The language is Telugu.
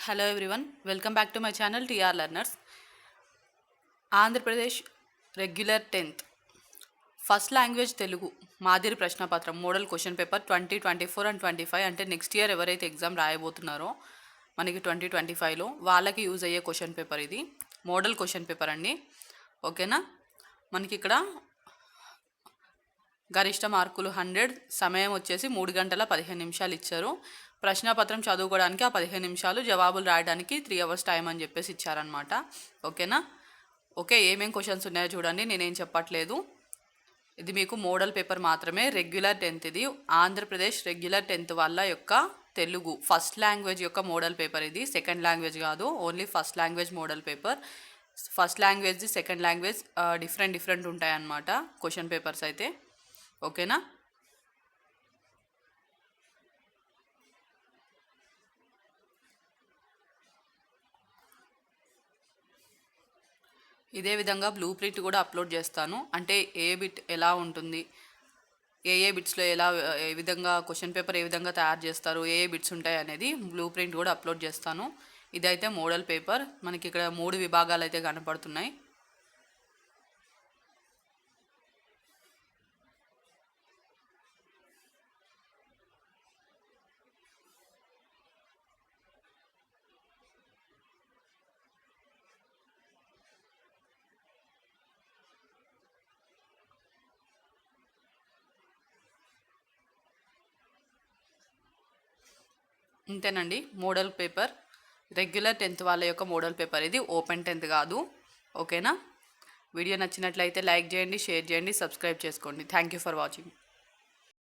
Hello everyone, welcome back to my channel TR Learners. Andhra Pradesh regular 10th first language Telugu మాదిరి ప్రశ్నపత్రం మోడల్ క్వశ్చన్ పేపర్ 2024 అండ్ 25 అంటే నెక్స్ట్ ఇయర్ ఎవరైతే ఎగ్జామ్ రాయబోతున్నారో మనకి 2025లో వాళ్ళకి యూజ్ అయ్యే క్వశ్చన్ పేపర్ ఇది మోడల్ క్వశ్చన్ పేపర్ అండి. ఓకేనా, మనకి ఇక్కడ గరిష్ట మార్కులు 100, సమయం వచ్చేసి 3 గంటల 15 నిమిషాలు ఇచ్చారు. ప్రశ్నపత్రం చదువుకోవడానికి ఆ 15 నిమిషాలు, జవాబులు రాయడానికి 3 అవర్స్ టైం అని చెప్పేసి ఇచ్చారనమాట. ఓకేనా, ఓకే, ఏమేం క్వశ్చన్స్ ఉన్నాయో చూడండి, నేనేం చెప్పట్లేదు. ఇది మీకు మోడల్ పేపర్ మాత్రమే, రెగ్యులర్ 10th. ఇది ఆంధ్రప్రదేశ్ రెగ్యులర్ 10th వాళ్ళ యొక్క తెలుగు ఫస్ట్ లాంగ్వేజ్ యొక్క మోడల్ పేపర్. ఇది సెకండ్ లాంగ్వేజ్ కాదు, only first language model paper. First language second language different ఉంటాయన్నమాట క్వశ్చన్ పేపర్స్ అయితే. ఓకేనా, ఇదే విధంగా బ్లూ ప్రింట్ కూడా అప్లోడ్ చేస్తాను. అంటే ఏ బిట్ ఎలా ఉంటుంది, ఏ బిట్స్లో ఏ విధంగా క్వశ్చన్ పేపర్ ఏ విధంగా తయారు చేస్తారు, ఏ బిట్స్ ఉంటాయి అనేది బ్లూ ప్రింట్ కూడా అప్లోడ్ చేస్తాను. ఇదైతే మోడల్ పేపర్. మనకి ఇక్కడ 3 విభాగాలు అయితే కనపడుతున్నాయి. ఇంతేనండి మోడల్ పేపర్, రెగ్యులర్ 10th వాళ్ళ యొక్క మోడల్ పేపర్. ఇది ఓపెన్ 10th కాదు. ఓకేనా, వీడియో నచ్చినట్లయితే లైక్ చేయండి, షేర్ చేయండి, సబ్స్క్రైబ్ చేసుకోండి. Thank you for watching.